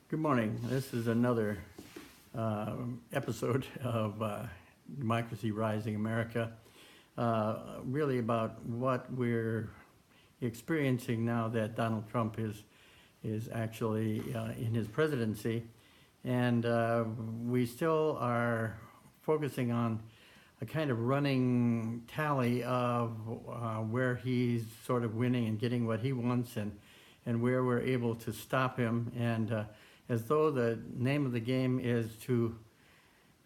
Good morning. This is another episode of Democracy Rising America, really about what we're experiencing now that Donald Trump is actually in his presidency, and we still are focusing on a kind of running tally of where he's sort of winning and getting what he wants, and where we're able to stop him, and as though the name of the game is to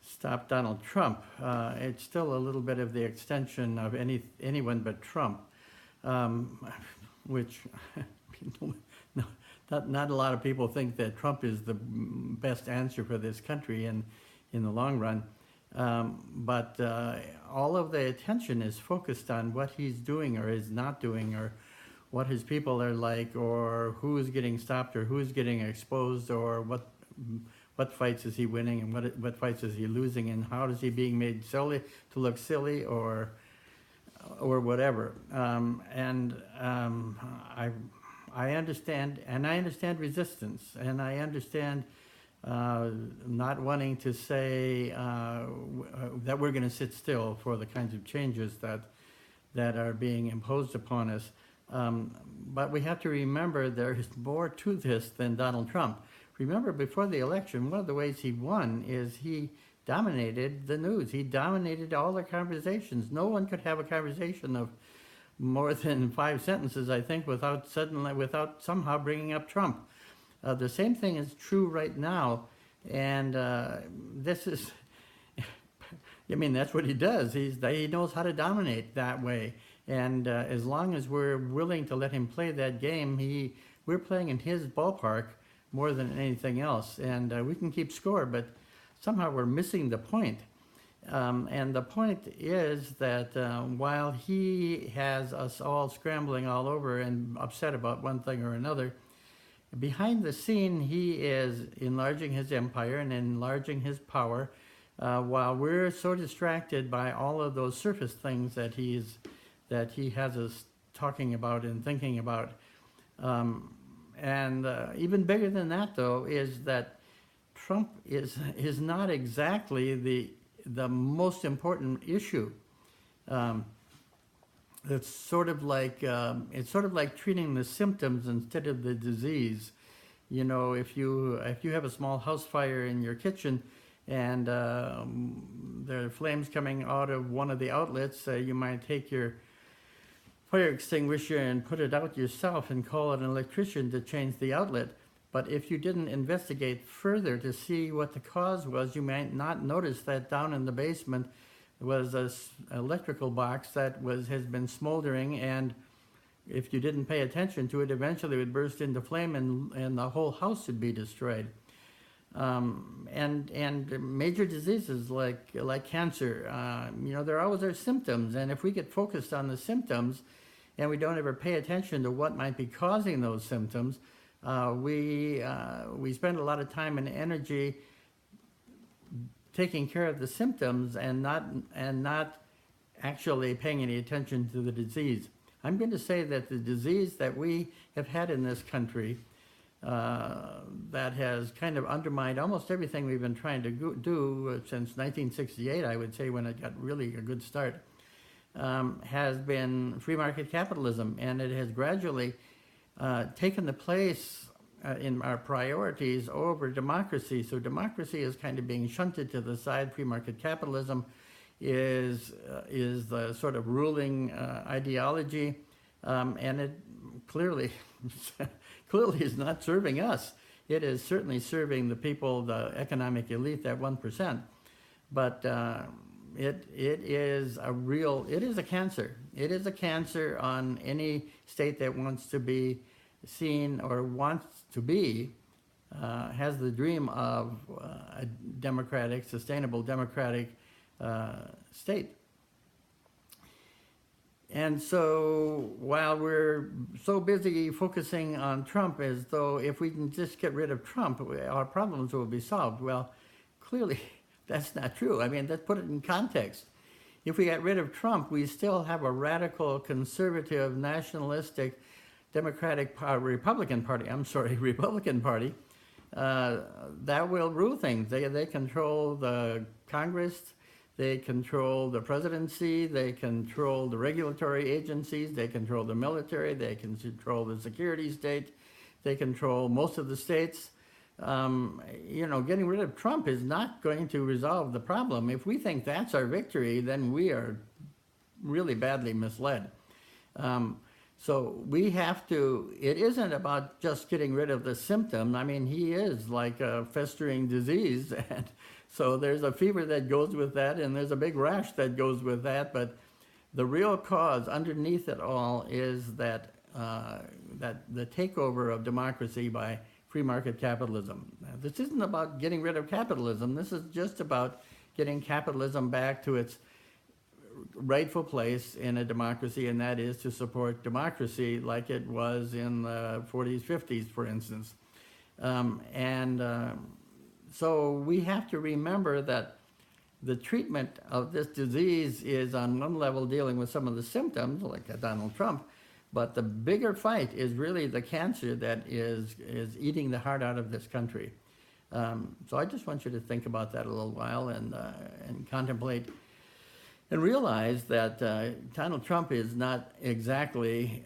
stop Donald Trump. It's still a little bit of the extension of anyone but Trump, which not a lot of people think that Trump is the best answer for this country in the long run. But all of the attention is focused on what he's doing or is not doing, or what his people are like, or who's getting stopped, or who's getting exposed, or what fights is he winning, and what fights is he losing, and how is he being made silly to look silly, or whatever. I understand, and I understand resistance, and I understand not wanting to say that we're going to sit still for the kinds of changes that are being imposed upon us. But we have to remember there is more to this than Donald Trump. Remember, before the election, one of the ways he won is he dominated the news. He dominated all the conversations. No one could have a conversation of more than 5 sentences, I think, without somehow bringing up Trump. The same thing is true right now, and this is, I mean, that's what he does. He knows how to dominate that way. And as long as we're willing to let him play that game, we're playing in his ballpark more than anything else. And we can keep score, but somehow we're missing the point. And the point is that while he has us all scrambling all over and upset about one thing or another, behind the scene he is enlarging his empire and enlarging his power, while we're so distracted by all of those surface things that he has us talking about and thinking about. And even bigger than that, though, is that Trump is not exactly the most important issue. It's sort of like treating the symptoms instead of the disease. You know, if you have a small house fire in your kitchen, and there are flames coming out of one of the outlets, you might take your fire extinguisher and put it out yourself and call an electrician to change the outlet. But if you didn't investigate further to see what the cause was, you might not notice that down in the basement was an electrical box that has been smoldering, and if you didn't pay attention to it, eventually it would burst into flame, and the whole house would be destroyed. And major diseases like cancer, there always are symptoms, and if we get focused on the symptoms and we don't ever pay attention to what might be causing those symptoms, we spend a lot of time and energy taking care of the symptoms and not actually paying any attention to the disease. I'm going to say that the disease that we have had in this country, that has kind of undermined almost everything we've been trying to do since 1968, I would say, when it got really a good start, has been free market capitalism, and it has gradually taken the place in our priorities over democracy. So democracy is kind of being shunted to the side. Free market capitalism is the sort of ruling ideology, and it clearly is not serving us. It is certainly serving the people, the economic elite, that 1%. But it is a cancer. It is a cancer on any state that wants to be seen or wants to be, has the dream of a democratic, sustainable democratic state. And so while we're so busy focusing on Trump, as though if we can just get rid of Trump, our problems will be solved, well, clearly that's not true. I mean, let's put it in context. If we get rid of Trump, we still have a radical, conservative, nationalistic, Republican Party, that will rule things. They control the Congress, they control the presidency, they control the regulatory agencies, they control the military, they can control the security state, they control most of the states. Getting rid of Trump is not going to resolve the problem. If we think that's our victory, then we are really badly misled. So we have to, it isn't about just getting rid of the symptom. I mean, he is like a festering disease. And so there's a fever that goes with that, and there's a big rash that goes with that. But the real cause underneath it all is that, that the takeover of democracy by free market capitalism. Now, this isn't about getting rid of capitalism. This is just about getting capitalism back to its rightful place in a democracy, and that is to support democracy like it was in the 40s, 50s, for instance. So we have to remember that the treatment of this disease is on one level dealing with some of the symptoms, like Donald Trump, but the bigger fight is really the cancer that is eating the heart out of this country. So I just want you to think about that a little while and contemplate and realize that Donald Trump is not exactly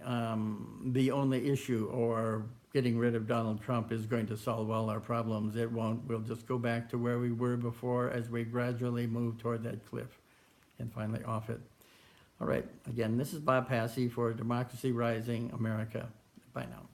the only issue, or getting rid of Donald Trump is going to solve all our problems. It won't. We'll just go back to where we were before as we gradually move toward that cliff and finally off it. All right, again, this is Bob Passy for Democracy Rising America. Bye now.